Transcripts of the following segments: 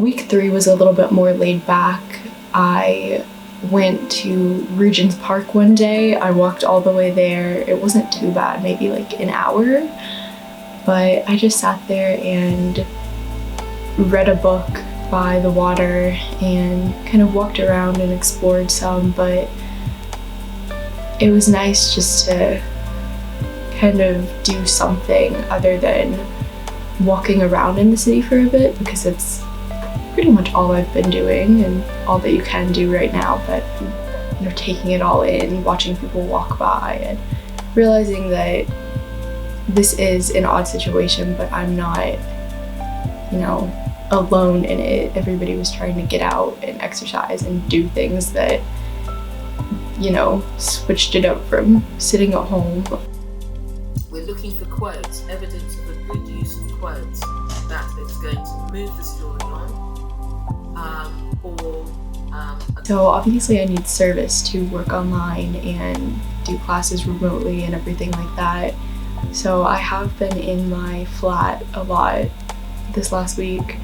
Week 3 was a little bit more laid back. I went to Regent's Park one day. I walked all the way there. It wasn't too bad, maybe like an hour, but I just sat there and read a book by the water and kind of walked around and explored some, but it was nice just to kind of do something other than walking around in the city for a bit, because it's pretty much all I've been doing and all that you can do right now. But you know, taking it all in, watching people walk by and realizing that this is an odd situation, but I'm not, you know, alone in it. Everybody was trying to get out and exercise and do things that, you know, switched it up from sitting at home. We're looking for quotes, evidence of a good use of quotes that is going to move the story on. So obviously I need service to work online and do classes remotely and everything like that. So I have been in my flat a lot this last week,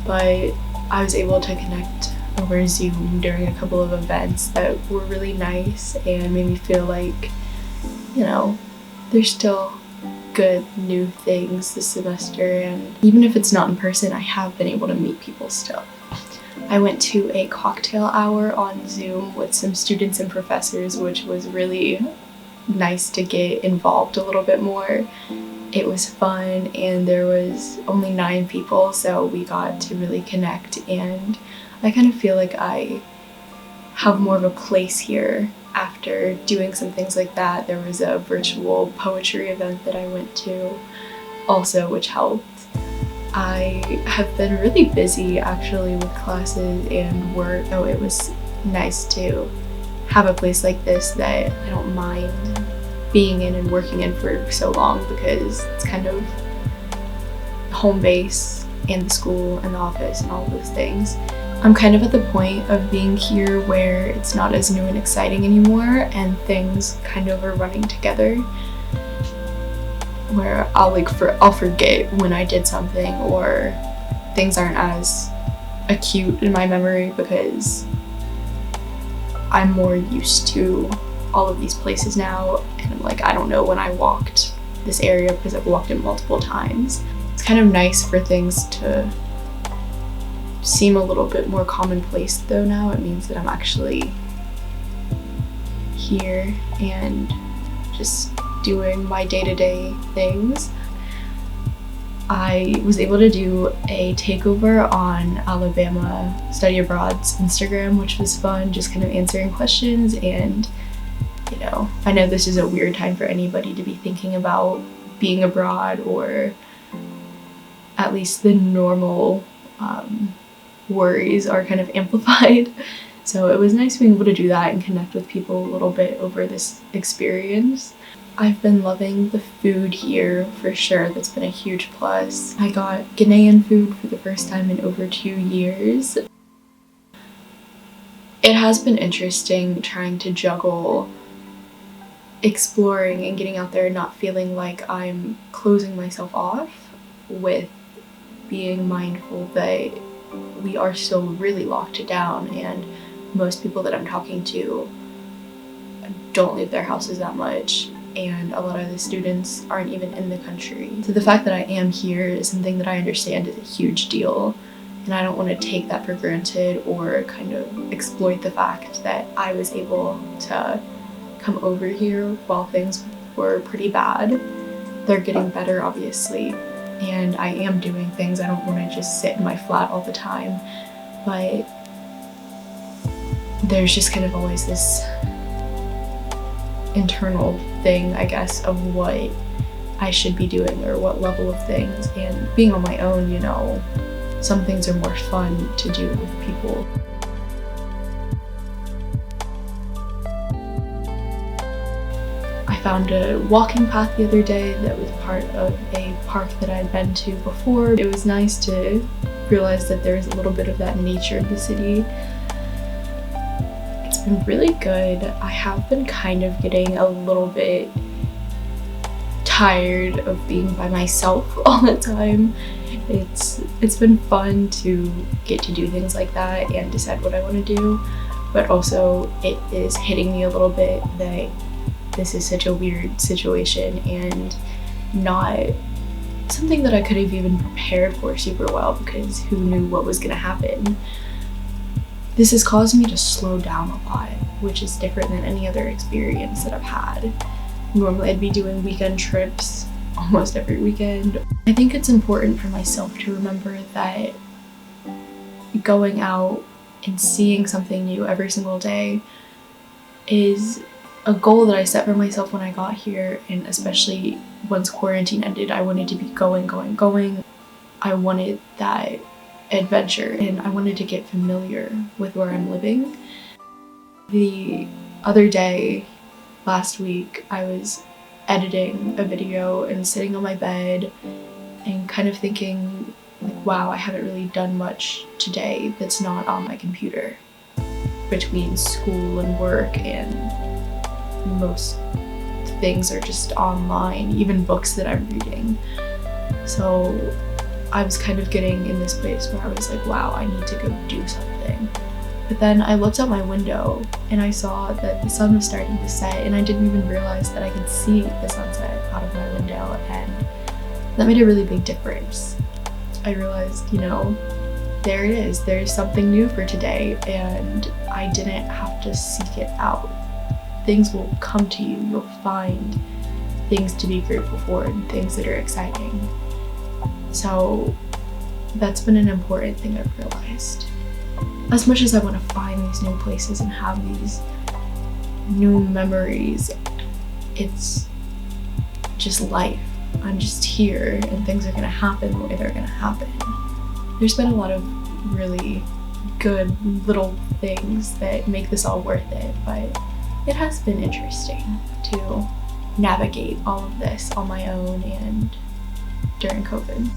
but I was able to connect over Zoom during a couple of events that were really nice and made me feel like, you know, there's still good new things this semester, and even if it's not in person, I have been able to meet people still. I went to a cocktail hour on Zoom with some students and professors, which was really nice to get involved a little bit more. It was fun, and there was only 9 people, so we got to really connect, and I kind of feel like I have more of a place here after doing some things like that. There was a virtual poetry event that I went to also, which helped. I have been really busy actually with classes and work, so it was nice to have a place like this that I don't mind being in and working in for so long, because it's kind of home base and the school and the office and all of those things. I'm kind of at the point of being here where it's not as new and exciting anymore, and things kind of are running together, where I'll forget when I did something, or things aren't as acute in my memory because I'm more used to all of these places now, and I'm like, I don't know when I walked this area because I've walked it multiple times. It's kind of nice for things to seem a little bit more commonplace though now. It means that I'm actually here and just doing my day-to-day things. I was able to do a takeover on Alabama Study Abroad's Instagram, which was fun, just kind of answering questions. And you know, I know this is a weird time for anybody to be thinking about being abroad, or at least the normal worries are kind of amplified. So it was nice being able to do that and connect with people a little bit over this experience. I've been loving the food here for sure. That's been a huge plus. I got Ghanaian food for the first time in over 2 years. It has been interesting trying to juggle exploring and getting out there and not feeling like I'm closing myself off, with being mindful that we are still really locked down, and most people that I'm talking to don't leave their houses that much, and a lot of the students aren't even in the country. So the fact that I am here is something that I understand is a huge deal, and I don't want to take that for granted or kind of exploit the fact that I was able to come over here while things were pretty bad. They're getting better, obviously, and I am doing things. I don't want to just sit in my flat all the time, but there's just kind of always this internal thing, I guess, of what I should be doing or what level of things. And being on my own, you know, some things are more fun to do with people. I found a walking path the other day that was part of a park that I'd been to before. It was nice to realize that there's a little bit of that nature in the city. It's been really good. I have been kind of getting a little bit tired of being by myself all the time It's been fun to get to do things like that and decide what I want to do, but also it is hitting me a little bit that this is such a weird situation and not something that I could have even prepared for super well, because who knew what was gonna happen. This has caused me to slow down a lot, which is different than any other experience that I've had. Normally I'd be doing weekend trips almost every weekend. I think it's important for myself to remember that going out and seeing something new every single day is a goal that I set for myself when I got here, and especially once quarantine ended, I wanted to be going. I wanted that adventure and I wanted to get familiar with where I'm living. The other day, last week, I was editing a video and sitting on my bed and kind of thinking, like, wow, I haven't really done much today that's not on my computer. Between school and work, and most things are just online, even books that I'm reading. So I was kind of getting in this place where I was like, wow, I need to go do something. But then I looked out my window and I saw that the sun was starting to set, and I didn't even realize that I could see the sunset out of my window, and that made a really big difference. I realized, there it is. There's something new for today, and I didn't have to seek it out. Things will come to you. You'll find things to be grateful for and things that are exciting. So that's been an important thing I've realized. As much as I want to find these new places and have these new memories, it's just life. I'm just here and things are gonna happen the way they're gonna happen. There's been a lot of really good little things that make this all worth it, but it has been interesting to navigate all of this on my own and during COVID.